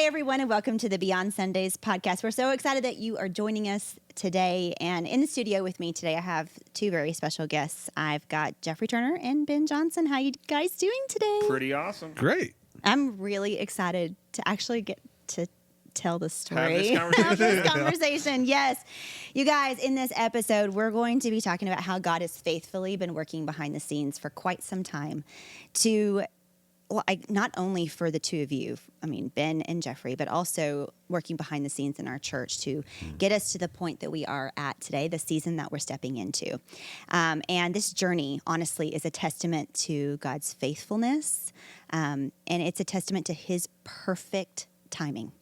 everyone, and welcome to the Beyond Sundays podcast. We're so excited that you are joining us today. And in the studio with me today, I have two very special guests. I've got Geoffrey Turner and Ben Johnson. How you guys doing today? Pretty awesome. Great. I'm really excited to actually get to tell the story. Have this conversation. Yes. You guys, in this episode, we're going to be talking about how God has faithfully been working behind the scenes for quite some time to not only for the two of you, Ben and Geoffrey, but also working behind the scenes in our church to get us to the point that we are at today, the season that we're stepping into. And this journey, honestly, is a testament to God's faithfulness, and it's a testament to his perfect timing.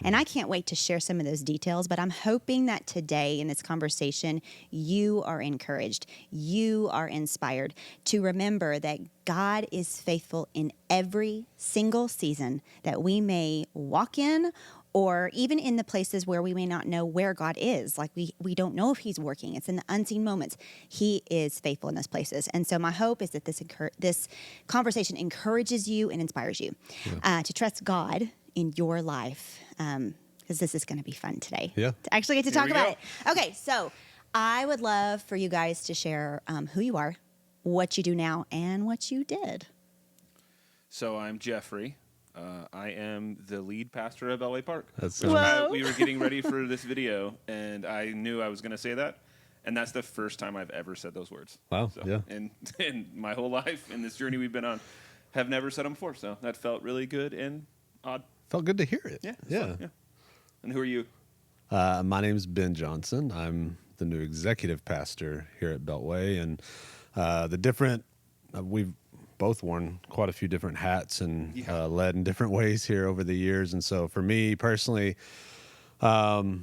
And I can't wait to share some of those details, but I'm hoping that today in this conversation, you are encouraged, you are inspired to remember that God is faithful in every single season that we may walk in, or even in the places where we may not know where God is. Like we don't know if he's working. It's in the unseen moments. He is faithful in those places. And so my hope is that this conversation encourages you and inspires you to trust God in your life, because this is going to be fun today. Yeah. To actually get to talk about it. Okay, so I would love for you guys to share who you are, what you do now, and what you did. So I'm Geoffrey. I am the lead pastor of LA Park. We were getting ready for this video, and I knew I was going to say that. And that's the first time I've ever said those words. Wow, so, yeah. And in my whole life, in this journey we've been on, have never said them before. So that felt really good and odd. Felt good to hear it. Yeah. Fun, yeah. And who are you? My name is Ben Johnson. I'm the new executive pastor here at Beltway, and we've both worn quite a few different hats and led in different ways here over the years. And so for me personally, oh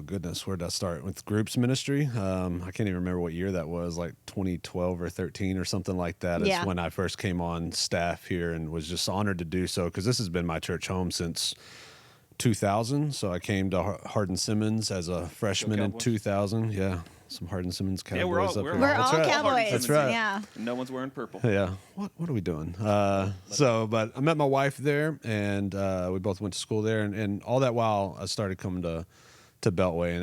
goodness, where did I start? With groups ministry. I can't even remember what year that was, like 2012 or 13 or something like that. It's when I first came on staff here and was just honored to do so, because this has been my church home since 2000. So I came to Hardin Simmons as a freshman in 2000. Yeah, some Hardin Simmons Cowboys up here. We're all Cowboys. That's right. Yeah. No one's wearing purple. Yeah. What are we doing? But I met my wife there, and we both went to school there, and all that while I started coming to Beltway, and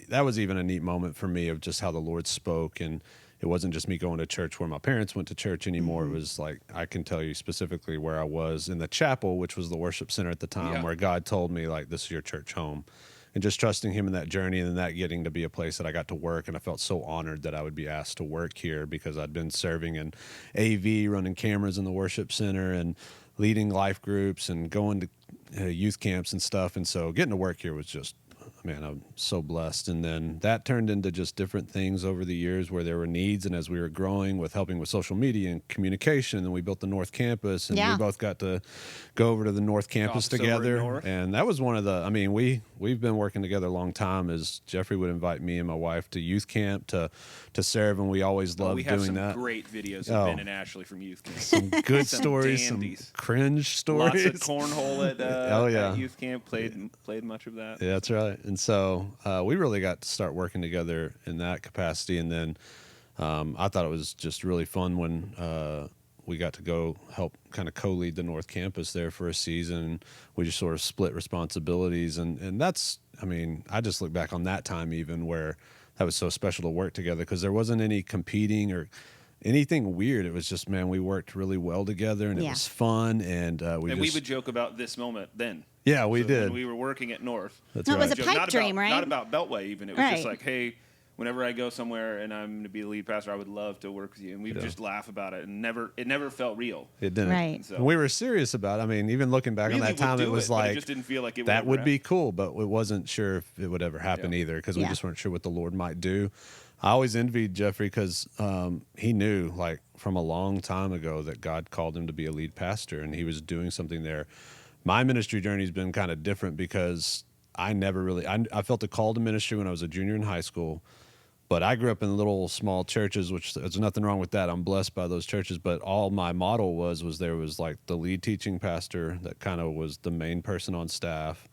that was even a neat moment for me of just how the Lord spoke. And it wasn't just me going to church where my parents went to church anymore. It was like, I can tell you specifically where I was in the chapel, which was the worship center at the time, where God told me, like, this is your church home. And just trusting him in that journey, and then that getting to be a place that I got to work. And I felt so honored that I would be asked to work here, because I'd been serving in AV, running cameras in the worship center, and leading life groups and going to youth camps and stuff. And so getting to work here was just, man, I'm so blessed. And then that turned into just different things over the years where there were needs. And as we were growing with helping with social media and communication, and we built the North Campus, and we both got to go over to the North Campus together. And that was one of the, we've been working together a long time, as Geoffrey would invite me and my wife to youth camp to serve. And we always loved doing that. We have some great videos of Ben and Ashley from youth camp. Some good stories, dandies. Some cringe stories. Lots of cornhole at youth camp. Played much of that. Yeah, that's right. And so we really got to start working together in that capacity. And then I thought it was just really fun when we got to go help kind of co-lead the North Campus there for a season. We just sort of split responsibilities. And that's, I just look back on that time even where that was so special to work together, because there wasn't any competing or anything weird. It was just, man, we worked really well together, and it was fun. And we would joke about this moment then. Yeah, we did. When we were working at North. That's right. It was a pipe dream, right? Not about Beltway even. It was just like, hey, whenever I go somewhere and I'm going to be the lead pastor, I would love to work with you. And we would just laugh about it. And it never felt real. It didn't. Right. So, we were serious about it. Even looking back on that time, it was like, it just didn't feel like it that would be cool, but we wasn't sure if it would ever happen either, because we just weren't sure what the Lord might do. I always envied Geoffrey, because he knew, like, from a long time ago that God called him to be a lead pastor, and he was doing something there. My ministry journey has been kind of different, because I never really, I felt a call to ministry when I was a junior in high school, but I grew up in little small churches, which there's nothing wrong with that. I'm blessed by those churches, but all my model was there was like the lead teaching pastor that kind of was the main person on staff,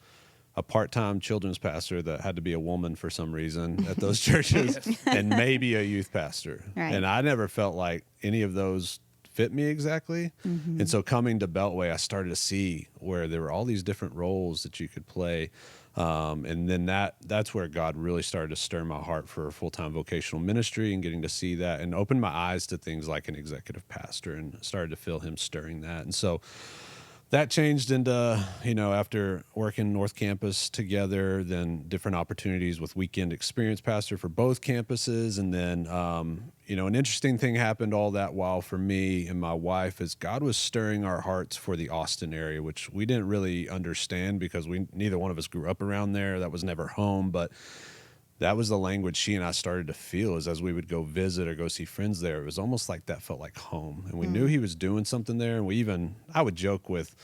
a part-time children's pastor that had to be a woman for some reason at those churches, and maybe a youth pastor. Right. And I never felt like any of those fit me exactly. And so coming to Beltway, I started to see where there were all these different roles that you could play. And then that's where God really started to stir my heart for full-time vocational ministry and getting to see that and open my eyes to things like an executive pastor, and started to feel him stirring that. And so that changed into, after working North Campus together, then different opportunities with weekend experience pastor for both campuses. And then, an interesting thing happened all that while for me and my wife is God was stirring our hearts for the Austin area, which we didn't really understand because neither one of us grew up around there. That was never home, but that was the language she and I started to feel as we would go visit or go see friends there. It was almost like that felt like home. And we knew he was doing something there. And I would joke with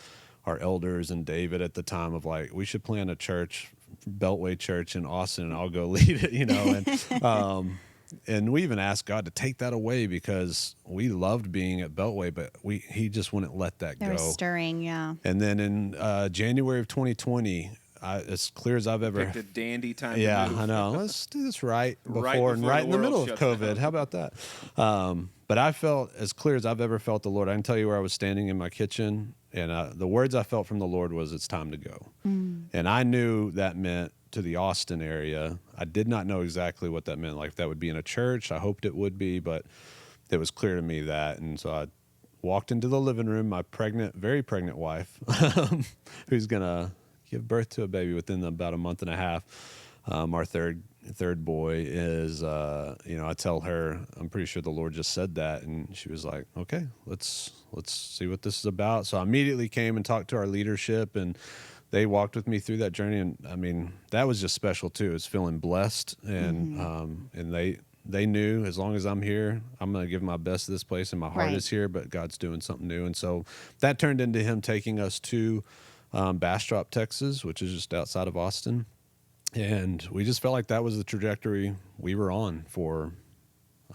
our elders and David at the time of like, we should plant a church, Beltway Church in Austin, and I'll go lead it, and we even asked God to take that away because we loved being at Beltway, but he just wouldn't let that go. They were stirring, yeah. And then in January of 2020, as clear as I've ever... Picked a dandy time Yeah, to move. I know. Let's do this right before and the right in the world middle of shuts COVID. down. How about that? But I felt as clear as I've ever felt the Lord. I can tell you where I was standing in my kitchen, and the words I felt from the Lord was, it's time to go. And I knew that meant to the Austin area. I did not know exactly what that meant. Like if that would be in a church, I hoped it would be, but it was clear to me that. And so I walked into the living room, my very pregnant wife, who's going to give birth to a baby within about a month and a half. Our third boy is, I tell her, I'm pretty sure the Lord just said that. And she was like, okay, let's see what this is about. So I immediately came and talked to our leadership, and they walked with me through that journey. And I mean, that was just special too. It's feeling blessed. And, and they knew as long as I'm here, I'm going to give my best to this place, and my heart is here, but God's doing something new. And so that turned into him taking us to Bastrop, Texas, which is just outside of Austin. And we just felt like that was the trajectory we were on for,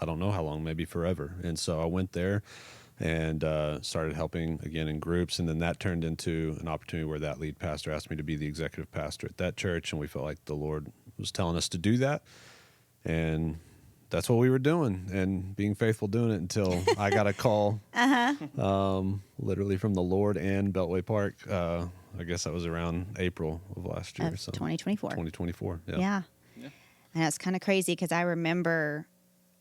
I don't know how long, maybe forever. And so I went there and started helping again in groups. And then that turned into an opportunity where that lead pastor asked me to be the executive pastor at that church. And we felt like the Lord was telling us to do that. And that's what we were doing, and being faithful doing it until I got a call, literally from the Lord and Beltway Park. I guess that was around April of last year. Of 2024. 2024, yeah. Yeah. And it's kind of crazy because I remember,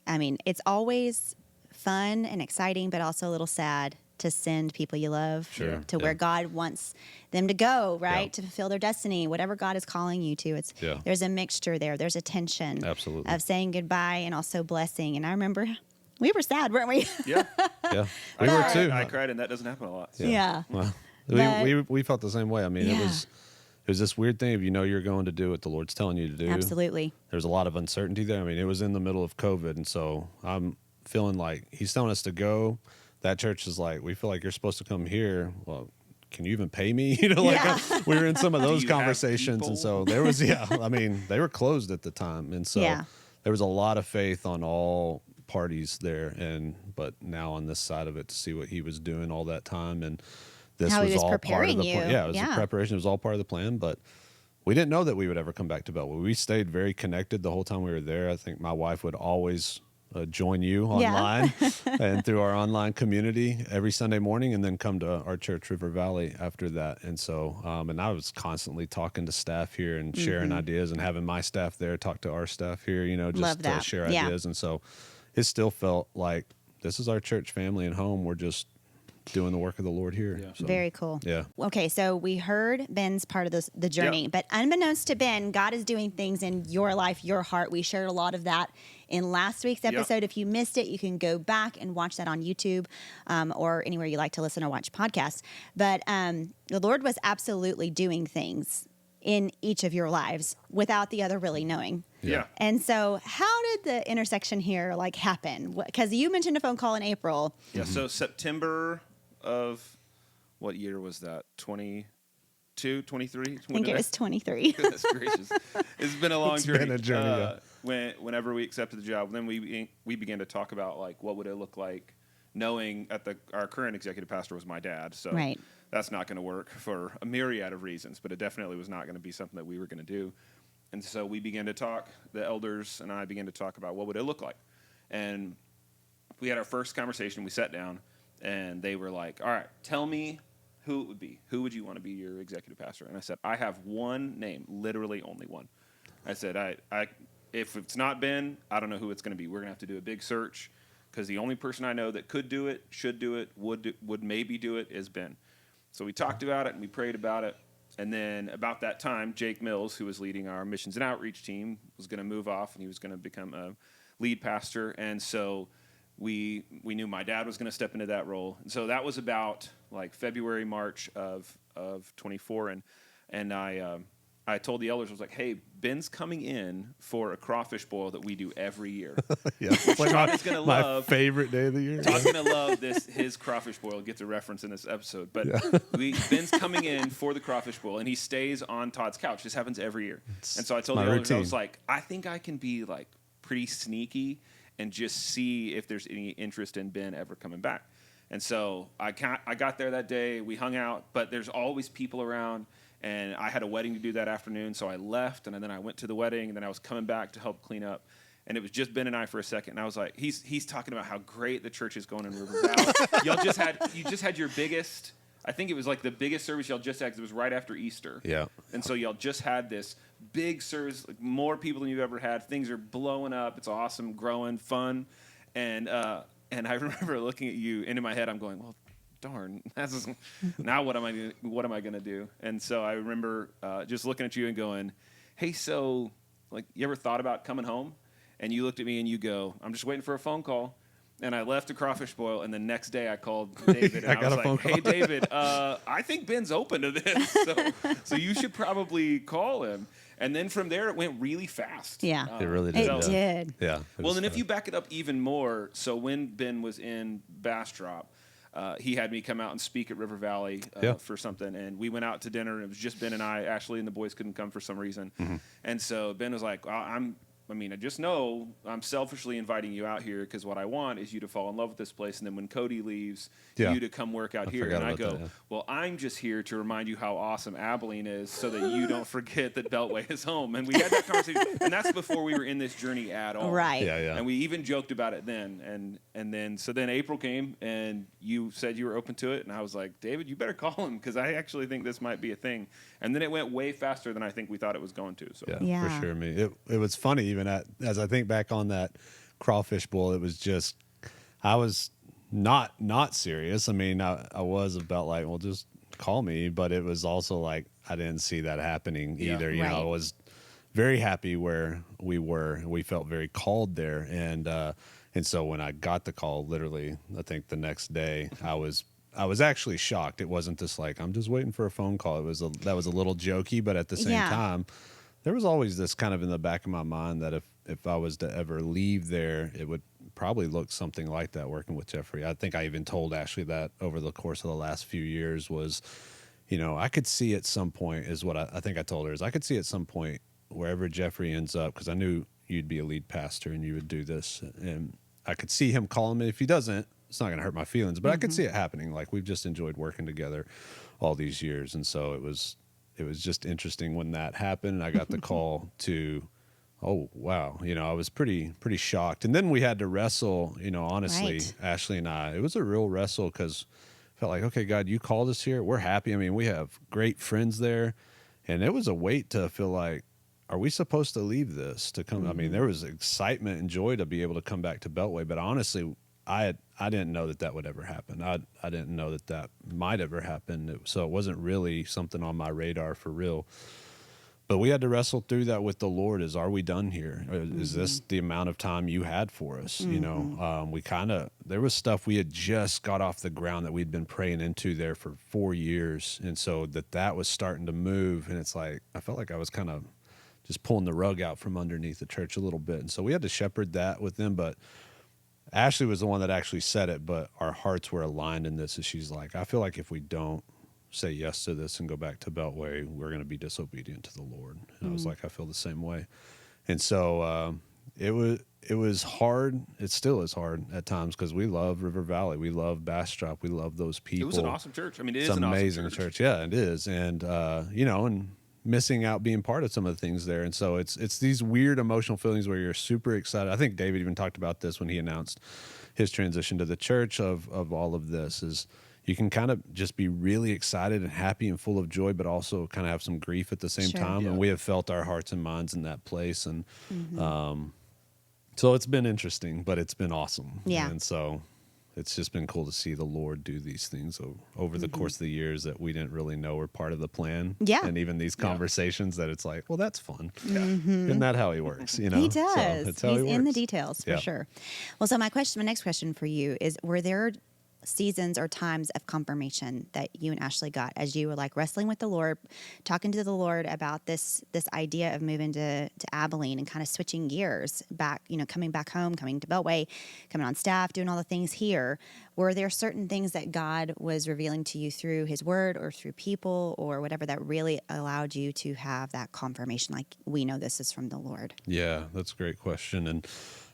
it's always fun and exciting, but also a little sad to send people you love to where God wants them to go, right? To fulfill their destiny, whatever God is calling you to. There's a mixture there. There's a tension of saying goodbye and also blessing. And I remember we were sad, weren't we? Yeah. We were too. I cried, and that doesn't happen a lot. So. Yeah. Well, But- we felt the same way. It was this weird thing of you're going to do what the Lord's telling you to do. Absolutely. There's a lot of uncertainty there. It was in the middle of COVID, and so I'm feeling like he's telling us to go. That church is like, we feel like you're supposed to come here. Well, can you even pay me? We were in some of those conversations, and so there was they were closed at the time, and so there was a lot of faith on all parties there, but now on this side of it to see what he was doing all that time, and this How he was all part of the preparing plan. you. Yeah, it was a preparation. It was all part of the plan, but we didn't know that we would ever come back to Beltway. We stayed very connected the whole time we were there. I think my wife would always join you online and through our online community every Sunday morning, and then come to our church, River Valley, after that. And so, and I was constantly talking to staff here and sharing ideas, and having my staff there talk to our staff here, just to share ideas. And so it still felt like this is our church family and home. We're just doing the work of the Lord here. Yeah. So, very cool. Yeah. Okay, so we heard Ben's part of the journey, but unbeknownst to Ben, God is doing things in your life, your heart. We shared a lot of that in last week's episode. If you missed it, you can go back and watch that on YouTube or anywhere you like to listen or watch podcasts. But the Lord was absolutely doing things in each of your lives without the other really knowing. Yeah. And so how did the intersection here happen? Because you mentioned a phone call in April. Yeah, so September of, what year was that? 22, 23? I think it was 23. Goodness gracious. It's been a long It's journey. been a journey, Whenever we accepted the job, then we began to talk about what would it look like, knowing our current executive pastor was my dad. So that's not going to work for a myriad of reasons, but it definitely was not going to be something that we were going to do. And so we began to talk, the elders and I began to talk about what would it look like. And we had our first conversation, we sat down, and they were like, all right, tell me who it would be. Who would you want to be your executive pastor? And I said, I have one name, literally only one. I said, if it's not Ben, I don't know who it's going to be. We're going to have to do a big search because the only person I know that could do it, should do it, would maybe do it is Ben. So we talked about it and we prayed about it. And then about that time, Jake Mills, who was leading our missions and outreach team, was going to move off and he was going to become a lead pastor. And so we knew my dad was going to step into that role. And so that was about like February, March of 24. And I told the elders, I was like, hey, Ben's coming in for a crawfish boil that we do every year. Yeah, it's like my favorite day of the year. Todd's going to love this. His crawfish boil gets a reference in this episode. But Ben's coming in for the crawfish boil, and he stays on Todd's couch. This happens every year. And so I told the elders, I was like, I think I can be like pretty sneaky and just see if there's any interest in Ben ever coming back. And so I got there that day. We hung out, but there's always people around. And I had a wedding to do that afternoon, so I left, and then I went to the wedding, and then I was coming back to help clean up. And it was just Ben and I for a second, and I was like, he's talking about how great the church is going in River Valley. You just had your biggest, I think it was like the biggest service y'all just had, because it was right after Easter. Yeah. And so y'all just had this big service, like more people than you've ever had. Things are blowing up. It's awesome, growing, fun. And I remember looking at you, and in my head, I'm going, well, darn, now what am I going to do? And so I remember just looking at you and going, hey, so like you ever thought about coming home? And you looked at me and you go, I'm just waiting for a phone call. And I left a crawfish boil, and the next day I called David, and I was like, hey, David, I think Ben's open to this, so you should probably call him. And then from there, it went really fast. Yeah. It really did. It did. Yeah. Well, then if you back it up even more, so when Ben was in Bastrop, he had me come out and speak at River Valley for something, and we went out to dinner, and it was just Ben and I. Ashley and the boys couldn't come for some reason. Mm-hmm. And so Ben was like, I just know I'm selfishly inviting you out here because what I want is you to fall in love with this place, and then when Cody leaves, you to come work out here. And I go, well, I'm just here to remind you how awesome Abilene is so that you don't forget that Beltway is home. And we had that conversation, and that's before we were in this journey at all. Right. Yeah. And we even joked about it then. And then April came, and you said you were open to it, and I was like, David, you better call him because I actually think this might be a thing. And then it went way faster than I think we thought it was going to. So for sure. I mean, it was funny even as I think back on that crawfish bowl, it was just, I was not serious. I mean, I was about like, well, just call me, but it was also like, I didn't see that happening either. You know, I was very happy where we were. We felt very called there. And so when I got the call, literally, I think the next day, I was actually shocked. It wasn't just like, I'm just waiting for a phone call. That was a little jokey, but at the same time, there was always this kind of in the back of my mind that if I was to ever leave there, it would probably look something like that working with Geoffrey. I think I even told Ashley that over the course of the last few years was, you know, I could see at some point is what I think I told her is I could see at some point wherever Geoffrey ends up, because I knew you'd be a lead pastor and you would do this. And I could see him calling me. If he doesn't, it's not going to hurt my feelings, but I could see it happening. Like we've just enjoyed working together all these years. And so it was just interesting when that happened. And I got the call to, oh, wow. You know, I was pretty shocked. And then we had to wrestle, you know, honestly, Ashley and I, it was a real wrestle because I felt like, okay, God, you called us here. We're happy. I mean, we have great friends there. And it was a weight to feel like, are we supposed to leave this to come? I mean, there was excitement and joy to be able to come back to Beltway. But honestly, I didn't know that would ever happen. I didn't know that might ever happen. So it wasn't really something on my radar for real. But we had to wrestle through that with the Lord. Are we done here? Is this the amount of time you had for us? You know, there was stuff we had just got off the ground that we'd been praying into there for 4 years. And so that was starting to move. And it's like, I felt like I was kind of just pulling the rug out from underneath the church a little bit. And so we had to shepherd that with them. But Ashley was the one that actually said it, but our hearts were aligned in this. And she's like, I feel like if we don't say yes to this and go back to Beltway, we're going to be disobedient to the Lord. And I was like, I feel the same way. And so it was hard. It still is hard at times because we love River Valley. We love Bastrop. We love those people. It was an awesome church. I mean, it's an awesome amazing church. Yeah, it is. And, you know, and missing out being part of some of the things there. And so it's these weird emotional feelings where you're super excited. I think David even talked about this when he announced his transition to the church of all of this is you can kind of just be really excited and happy and full of joy, but also kind of have some grief at the same time. Yeah. And we have felt our hearts and minds in that place. And so it's been interesting, but it's been awesome. Yeah. And so it's just been cool to see the Lord do these things over the course of the years that we didn't really know were part of the plan. Yeah. And even these conversations that it's like, well, that's fun. Isn't that how he works? You know, He does. So that's how He's he in the works. details for Yeah. sure. Well, so my next question for you is: were there seasons or times of confirmation that you and Ashley got as you were like wrestling with the Lord, talking to the Lord about this idea of moving to Abilene and kind of switching gears back, coming back home, coming to Beltway, coming on staff, doing all the things here? Were there certain things that God was revealing to you through his word or through people or whatever that really allowed you to have that confirmation, like, we know this is from the Lord? Yeah, that's a great question. And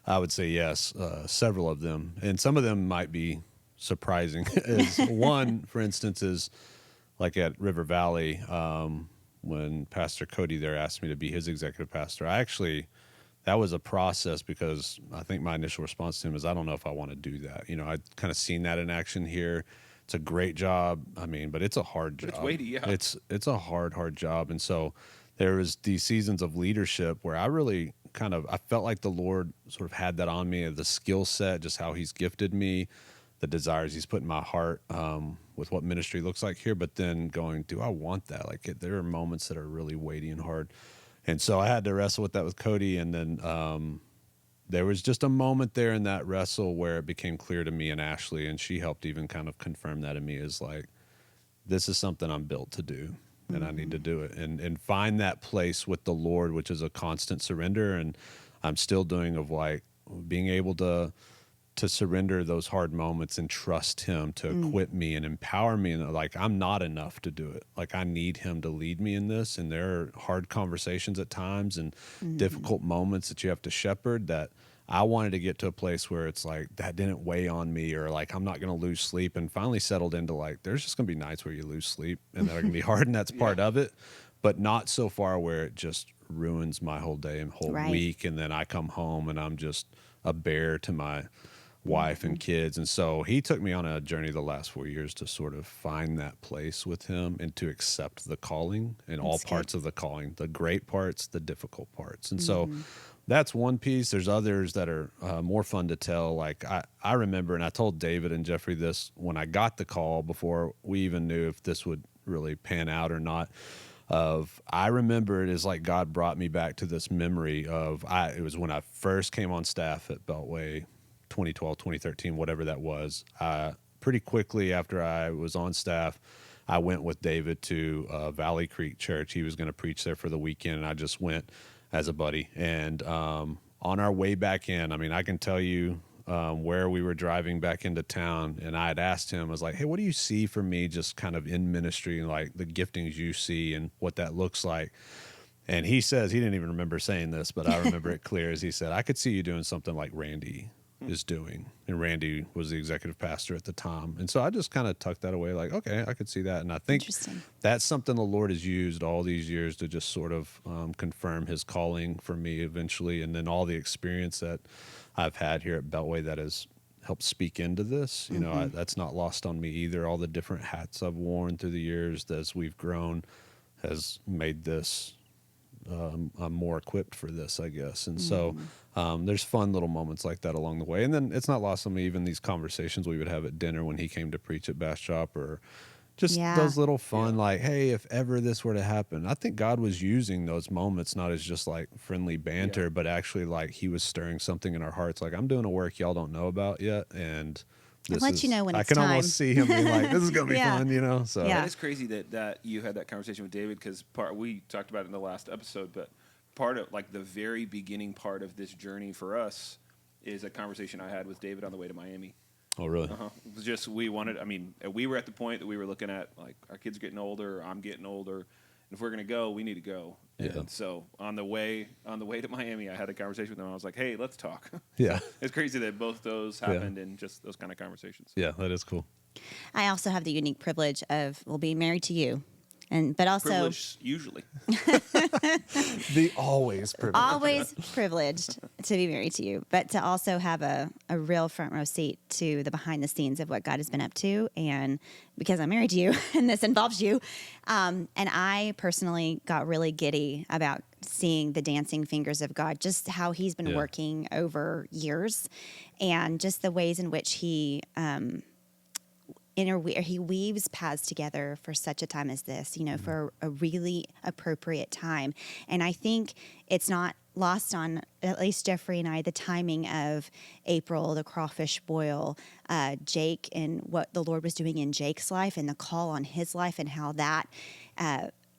I would say yes, several of them. And some of them might be surprising. Is one, for instance, is like at River Valley, when Pastor Cody there asked me to be his executive pastor. That was a process because I think my initial response to him is, I don't know if I want to do that. I'd kind of seen that in action here. It's a great job. I mean, but it's a hard job. It's weighty, yeah. It's a hard job. And so there was these seasons of leadership where I really I felt like the Lord sort of had that on me, the skill set, just how he's gifted me, the desires he's put in my heart with what ministry looks like here, but then going, do I want that? Like, there are moments that are really weighty and hard. And so I had to wrestle with that with Cody. And then there was just a moment there in that wrestle where it became clear to me and Ashley, and she helped even kind of confirm that in me, is like, this is something I'm built to do, and I need to do it and find that place with the Lord, which is a constant surrender. And I'm still doing of like being able to surrender those hard moments and trust him to equip me and empower me. And like, I'm not enough to do it. Like, I need him to lead me in this. And there are hard conversations at times and difficult moments that you have to shepherd, that I wanted to get to a place where it's like, that didn't weigh on me, or like, I'm not going to lose sleep, and finally settled into like, there's just going to be nights where you lose sleep and that are going to be hard, and that's part of it, but not so far where it just ruins my whole day and whole week. And then I come home and I'm just a bear to my wife and kids. And so he took me on a journey the last 4 years to sort of find that place with him and to accept the calling and all parts of the calling, the great parts, the difficult parts. And so that's one piece. There's others that are more fun to tell. Like I remember, and I told David and Geoffrey this when I got the call before we even knew if this would really pan out or not. I remember it as like God brought me back to this memory of, it was when I first came on staff at Beltway, 2012, 2013, whatever that was. Pretty quickly after I was on staff, I went with David to Valley Creek Church. He was going to preach there for the weekend, and I just went as a buddy. And on our way back in, I mean, I can tell you where we were driving back into town, and I had asked him, I was like, hey, what do you see for me just kind of in ministry, and like the giftings you see and what that looks like? And he says, he didn't even remember saying this, but I remember it clear as he said, I could see you doing something like Randy is doing. And Randy was the executive pastor at the time. And so I just kind of tucked that away, like, okay, I could see that. And I think that's something the Lord has used all these years to just sort of confirm his calling for me eventually. And then all the experience that I've had here at Beltway that has helped speak into this, you know, that's not lost on me either. All the different hats I've worn through the years as we've grown has made this, I'm more equipped for this, I guess. And so there's fun little moments like that along the way. And then it's not lost on me, even these conversations we would have at dinner when he came to preach at Bass Shop, or just those little fun, like, hey, if ever this were to happen. I think God was using those moments not as just like friendly banter, but actually like he was stirring something in our hearts. Like, I'm doing a work y'all don't know about yet. And I'll let you know when it's I can time. almost see him being like, this is going to be fun, you know? So That is crazy that you had that conversation with David, because we talked about it in the last episode, but part of like the very beginning part of this journey for us is a conversation I had with David on the way to Miami. Oh, really? It was just, we were at the point that we were looking at, like, our kids are getting older, I'm getting older, and if we're going to go, we need to go. And so on the way to Miami, I had a conversation with him. I was like, hey, let's talk. Yeah. It's crazy that both those happened in just those kind of conversations. Yeah, that is cool. I also have the unique privilege of, being married to you but also Privileged, usually. The always privileged. always privileged to be married to you, but to also have a real front row seat to the behind the scenes of what God has been up to. And because I'm married to you and this involves you, and I personally got really giddy about seeing the dancing fingers of God, just how he's been working over years, and just the ways in which he he weaves paths together for such a time as this, for a really appropriate time. And I think it's not lost on at least Geoffrey and I the timing of April, the crawfish boil, Jake, and what the Lord was doing in Jake's life and the call on his life, and how that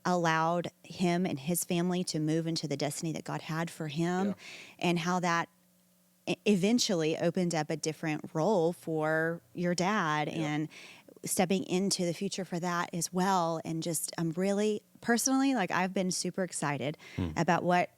allowed him and his family to move into the destiny that God had for him, and how that eventually opened up a different role for your dad, and stepping into the future for that as well. And just, I'm really personally, I've been super excited about what,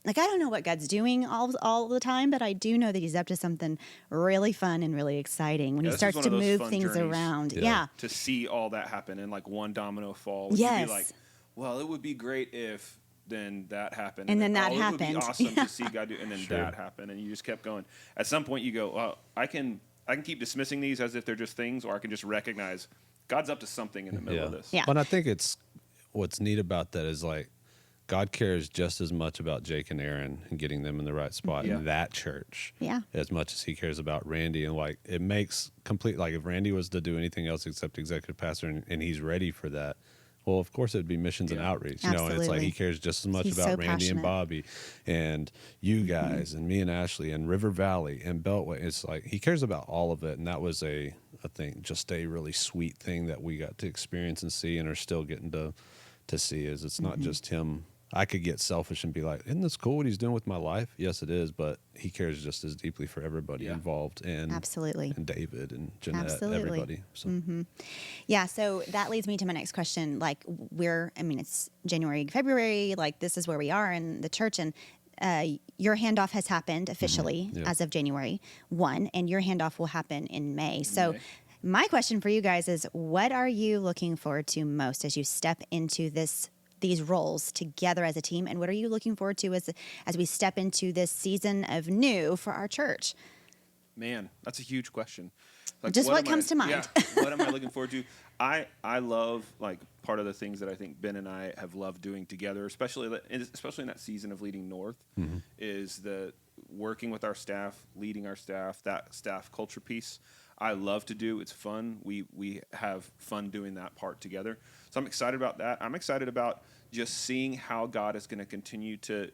I don't know what God's doing all the time, but I do know that he's up to something really fun and really exciting when he starts to move things around. Yeah. To see all that happen in one domino fall. Yes. You'd be like, well, it would be great if then that happened. And then that happened. happened. It would be awesome to see God do, and then that happened. And you just kept going. At some point you go, well, I can keep dismissing these as if they're just things, or I can just recognize God's up to something in the middle of this. Yeah. But I think what's neat about that is God cares just as much about Jake and Aaron and getting them in the right spot in that church as much as he cares about Randy. And it makes complete, if Randy was to do anything else except executive pastor and he's ready for that, well, of course it'd be missions and outreach, and it's he cares just as much about Randy passionate. and Bobby and you guys and me and Ashley and River Valley and Beltway. It's he cares about all of it. And that was I think just a really sweet thing that we got to experience and see, and are still getting to see, is it's not just him. I could get selfish and be like, isn't this cool what he's doing with my life? Yes, it is, but he cares just as deeply for everybody involved, and absolutely, and David and Jeanette, everybody. So. Yeah, so that leads me to my next question. It's January, February, this is where we are in the church, and your handoff has happened officially as of January 1, and your handoff will happen in May. So my question for you guys is, what are you looking forward to most as you step into these roles together as a team, and what are you looking forward to as we step into this season of new for our church? Man, that's a huge question. Just what comes to mind? Yeah, what am I looking forward to? I love part of the things that I think Ben and I have loved doing together, especially in that season of leading North, is the working with our staff, leading our staff, that staff culture piece. I love to do. It's fun. We have fun doing that part together. So I'm excited about that. I'm excited about just seeing how God is going to continue to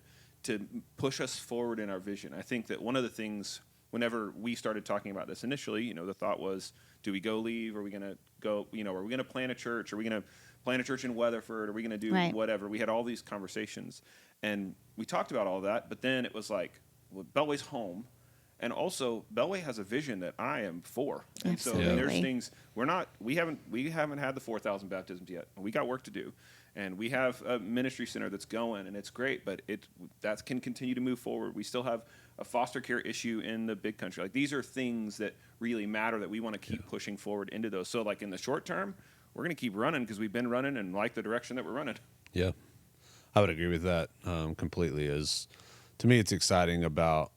push us forward in our vision. I think that one of the things, whenever we started talking about this initially, the thought was, do we go leave? Are we going to go, are we going to plant a church? Are we going to plant a church in Weatherford? Are we going to do whatever? We had all these conversations, and we talked about all that, but then it was Beltway's home. And also, Beltway has a vision that I am for, and Absolutely. So there's things we haven't had the 4,000 baptisms yet. We got work to do, and we have a ministry center that's going, and it's great, but that can continue to move forward. We still have a foster care issue in the big country. These are things that really matter that we want to keep pushing forward into those. So in the short term, we're going to keep running because we've been running and like the direction that we're running. Yeah, I would agree with that completely. To me, it's exciting about.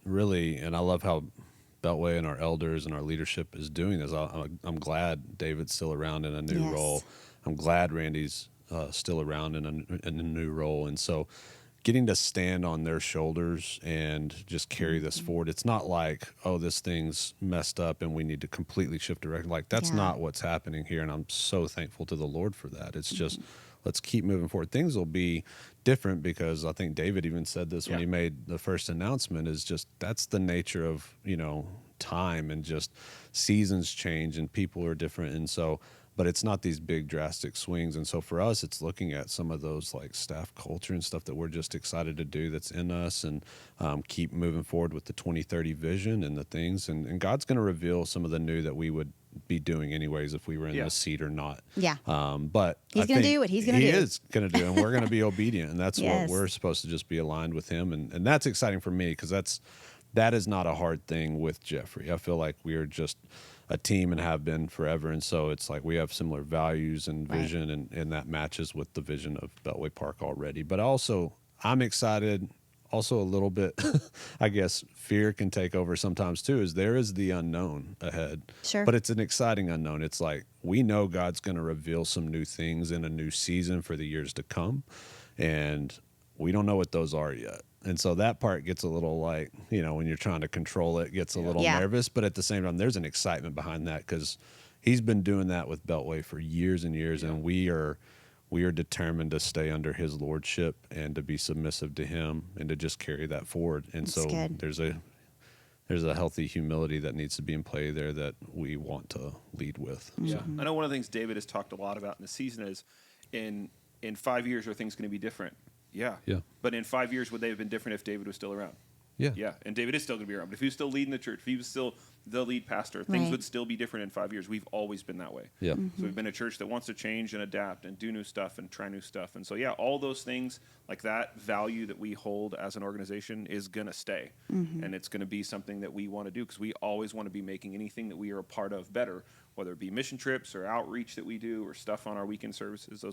Really, and I love how Beltway and our elders and our leadership is doing this. I'm glad David's still around in a new role. I'm glad Randy's still around in a new role. And so getting to stand on their shoulders and just carry this forward. It's not this thing's messed up and we need to completely shift direction. That's not what's happening here. And I'm so thankful to the Lord for that. It's just, let's keep moving forward. Things will be different because I think David even said this when he made the first announcement, is just that's the nature of, time, and just seasons change and people are different. And so, but it's not these big drastic swings. And so for us, it's looking at some of those staff culture and stuff that we're just excited to do that's in us, and keep moving forward with the 2030 vision and the things. And God's going to reveal some of the new that we would be doing anyways if we were in this seat or not. Yeah. But he's going to do what he's going to do. He is going to do, and we're going to be obedient, and that's what we're supposed to just be aligned with him. And that's exciting for me because that's that is not a hard thing with Geoffrey. I feel like we are just a team and have been forever. And so it's like we have similar values and vision, and that matches with the vision of Beltway Park already. But also, I'm excited. Also, a little bit, I guess, fear can take over sometimes too, is there is the unknown ahead. Sure. But it's an exciting unknown. It's like we know God's going to reveal some new things in a new season for the years to come. And we don't know what those are yet. And so that part gets a little like, when you're trying to control it, gets a little nervous. But at the same time, there's an excitement behind that because he's been doing that with Beltway for years and years. And we are determined to stay under his lordship and to be submissive to him and to just carry that forward. And That's so good. there's a healthy humility that needs to be in play there that we want to lead with. Yeah. I know one of the things David has talked a lot about in the season is in 5 years, are things going to be different? Yeah. But in 5 years, would they have been different if David was still around? Yeah. And David is still going to be around. But if he was still leading the church, if he was still the lead pastor, things would still be different in 5 years. We've always been that way. Yeah. So we've been a church that wants to change and adapt and do new stuff and try new stuff. And so, all those things, like that value that we hold as an organization is going to stay. And it's going to be something that we want to do because we always want to be making anything that we are a part of better, whether it be mission trips or outreach that we do or stuff on our weekend services.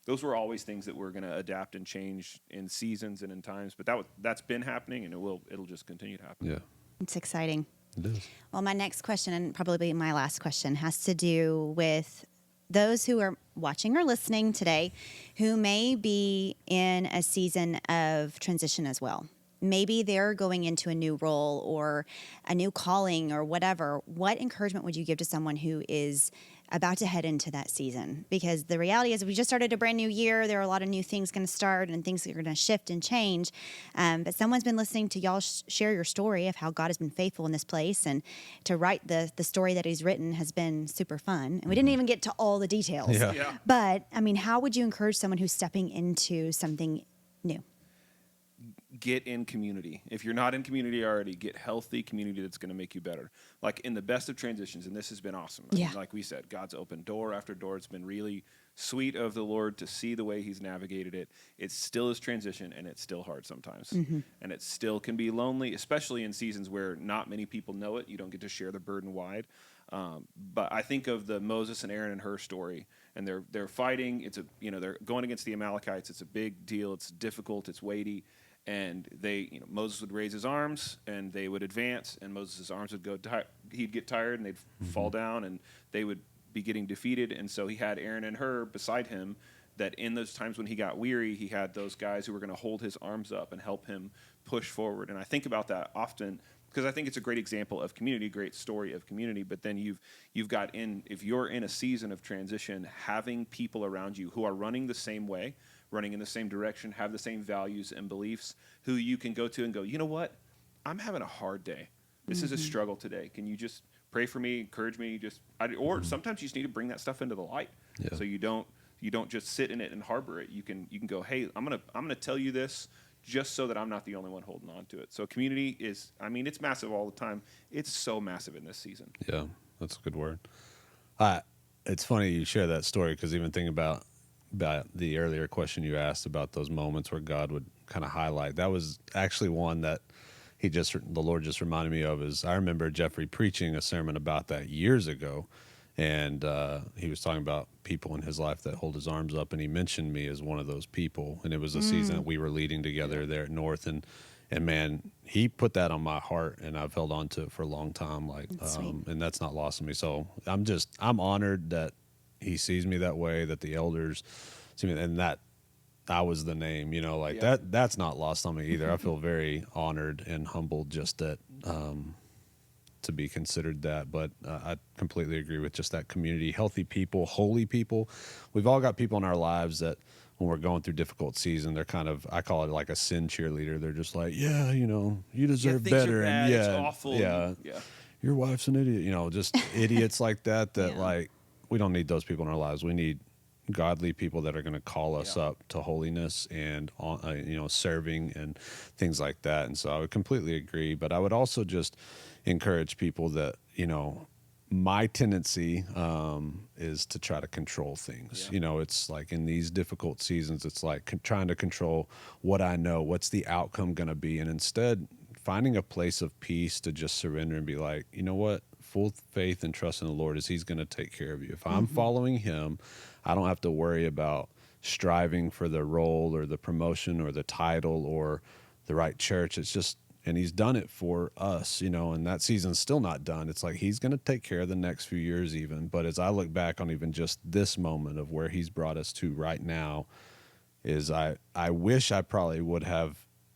Those were always things that we're going to adapt and change in seasons and in times. But that's been happening, and it'll just continue to happen. Yeah. It's exciting. It is. Well, my next question, and probably my last question, has to do with those who are watching or listening today who may be in a season of transition as well. Maybe they're going into a new role or a new calling or whatever. What encouragement would you give to someone who is about to head into that season? Because the reality is we just started a brand new year. There are a lot of new things going to start and things that are going to shift and change. But someone's been listening to y'all share your story of how God has been faithful in this place, and to write the story that he's written has been super fun. And we didn't even get to all the details. Yeah. But, how would you encourage someone who's stepping into something new? Get in community. If you're not in community already, get healthy community that's going to make you better. Like in the best of transitions, and this has been awesome. Like we said, God's opened door after door. It's been really sweet of the Lord to see the way he's navigated it. It still is transition, and it's still hard sometimes. And it still can be lonely, especially in seasons where not many people know it. You don't get to share the burden wide. But I think of the Moses and Aaron and Hur story, and they're fighting. They're going against the Amalekites. It's a big deal. It's difficult. It's weighty. And Moses would raise his arms, and they would advance, and Moses' arms would go. He'd get tired, and they'd fall down, and they would be getting defeated. And so he had Aaron and Hur beside him. That in those times when he got weary, he had those guys who were going to hold his arms up and help him push forward. And I think about that often because I think it's a great example of community, great story of community. But then you've got if you're in a season of transition, having people around you who are running the same way, running in the same direction, have the same values and beliefs, who you can go to and go, you know what? I'm having a hard day. This is a struggle today. Can you just pray for me, encourage me? Or sometimes you just need to bring that stuff into the light, so you don't just sit in it and harbor it. You can go, hey, I'm gonna tell you this just so that I'm not the only one holding on to it. So community is, it's massive all the time. It's so massive in this season. Yeah, that's a good word. It's funny you share that story because even thinking about the earlier question you asked about those moments where God would kind of highlight, that was actually one that the Lord just reminded me of. Is I remember Geoffrey preaching a sermon about that years ago, and he was talking about people in his life that hold his arms up, and he mentioned me as one of those people. And it was a season that we were leading together there at North, and man, he put that on my heart, and I've held on to it for a long time. And that's not lost on me. So I'm honored that he sees me that way, that the elders see me, and that I was the name, that's not lost on me either. I feel very honored and humbled just that, to be considered that. But I completely agree with just that community, healthy people, holy people. We've all got people in our lives that when we're going through difficult season, they're kind of, I call it like a sin cheerleader. They're just like, you deserve better. And it's awful. Your wife's an idiot, just idiots like that, like, we don't need those people in our lives. We need godly people that are going to call us up to holiness and serving and things like that. And so I would completely agree. But I would also just encourage people that my tendency is to try to control things. It's like in these difficult seasons, it's like trying to control what I know, what's the outcome going to be, and instead finding a place of peace to just surrender and be like, you know what? Full faith and trust in the Lord is he's going to take care of you. If I'm following him, I don't have to worry about striving for the role or the promotion or the title or the right church. It's just, and he's done it for us, and that season's still not done. It's like he's going to take care of the next few years even. But as I look back on even just this moment of where he's brought us to right now, is I wish I probably would have,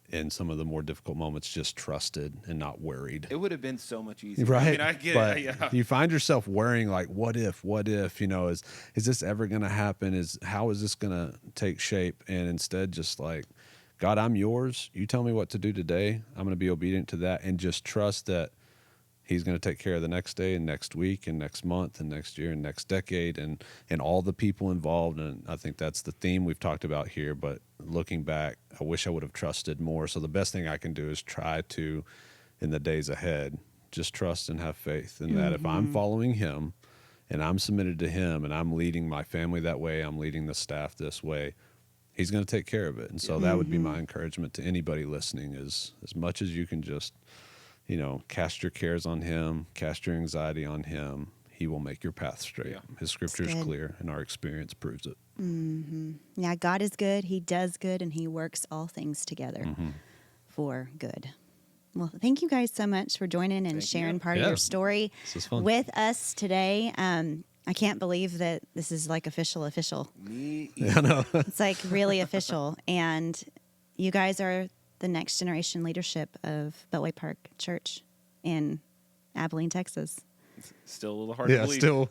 in some of the more difficult moments, just trusted and not worried. It would have been so much easier. Right. I mean, I get but it. Yeah. You find yourself worrying, like, what if, is this ever going to happen? How is this going to take shape? And instead just like, God, I'm yours. You tell me what to do today. I'm going to be obedient to that and just trust that he's going to take care of the next day and next week and next month and next year and next decade and all the people involved. And I think that's the theme we've talked about here. But looking back, I wish I would have trusted more. So the best thing I can do is try to, in the days ahead, just trust and have faith in that if I'm following him and I'm submitted to him and I'm leading my family that way, I'm leading the staff this way, he's going to take care of it. And so that would be my encouragement to anybody listening, is as much as you can just, cast your cares on him, cast your anxiety on him. He will make your path straight. Yeah. His scripture is clear, and our experience proves it. Yeah, God is good. He does good, and he works all things together for good. Well, thank you guys so much for joining and sharing part of your story with us today. I can't believe that this is like official. Me either. I know. It's like really official. And you guys are the next generation leadership of Beltway Park Church in Abilene, Texas. It's still a little hard to believe. Still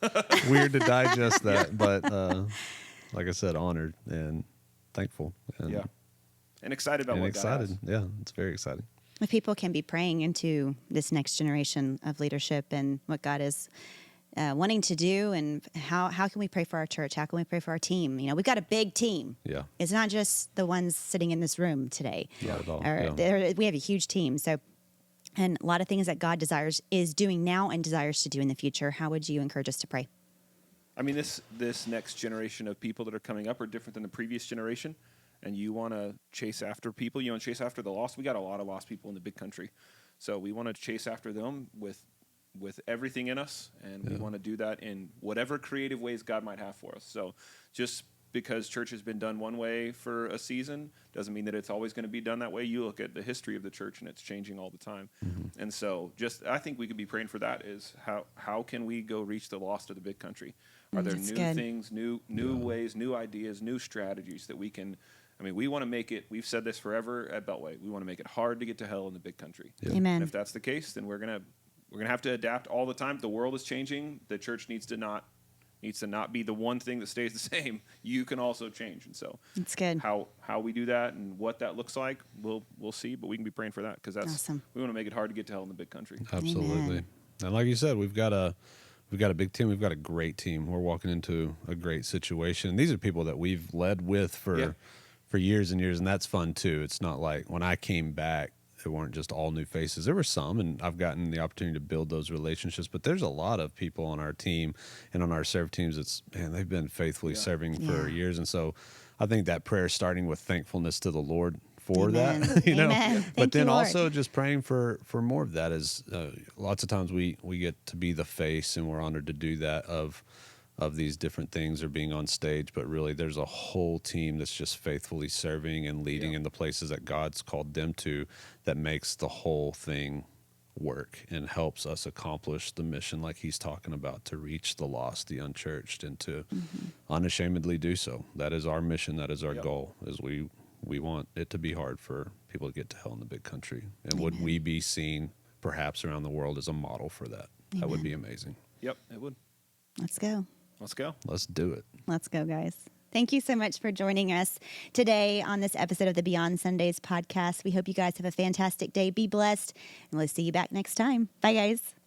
weird to digest that, but like I said, honored and thankful. And excited about what God has. Yeah, it's very exciting. If people can be praying into this next generation of leadership and what God is wanting to do, and how can we pray for our church? How can we pray for our team? We've got a big team. Yeah, it's not just the ones sitting in this room today. Not at all. We have a huge team. So, and a lot of things that God is doing now and desires to do in the future. How would you encourage us to pray? I mean, this next generation of people that are coming up are different than the previous generation, and you want to chase after people. You want to chase after the lost. We got a lot of lost people in the big country, so we want to chase after them with everything in us, and we want to do that in whatever creative ways God might have for us. So just because church has been done one way for a season doesn't mean that it's always going to be done that way. You look at the history of the church, and it's changing all the time. And so I think we could be praying for that, is how can we go reach the lost of the big country? Are there new things, new ways, new ideas, new strategies that we can... I mean, we want to make it, we've said this forever at Beltway, we want to make it hard to get to hell in the big country. Amen. And if that's the case, then we're going to have to adapt all the time. The world is changing. The church needs to not be the one thing that stays the same. You can also change. And so it's good. How we do that and what that looks like, we'll see, but we can be praying for that, because that's awesome. We want to make it hard to get to hell in the big country. Absolutely. Amen. And like you said, we've got a big team. We've got a great team. We're walking into a great situation. These are people that we've led with for years and years, and that's fun too. It's not like when I came back, it weren't just all new faces. There were some, and I've gotten the opportunity to build those relationships. But there's a lot of people on our team and on our serve teams. They've been faithfully serving for years. And so I think that prayer is starting with thankfulness to the Lord for that, Amen. But then also just praying for more of that. Is lots of times we get to be the face, and we're honored to do that of these different things, or being on stage, but really there's a whole team that's just faithfully serving and leading in the places that God's called them to, that makes the whole thing work and helps us accomplish the mission like he's talking about, to reach the lost, the unchurched, and to unashamedly do so. That is our mission. That is our goal, is we want it to be hard for people to get to hell in the big country. And would we be seen perhaps around the world as a model for that? That would be amazing. Yep, it would. Let's go. Let's go. Let's do it. Let's go, guys. Thank you so much for joining us today on this episode of the Beyond Sundays podcast. We hope you guys have a fantastic day. Be blessed, and we'll see you back next time. Bye, guys.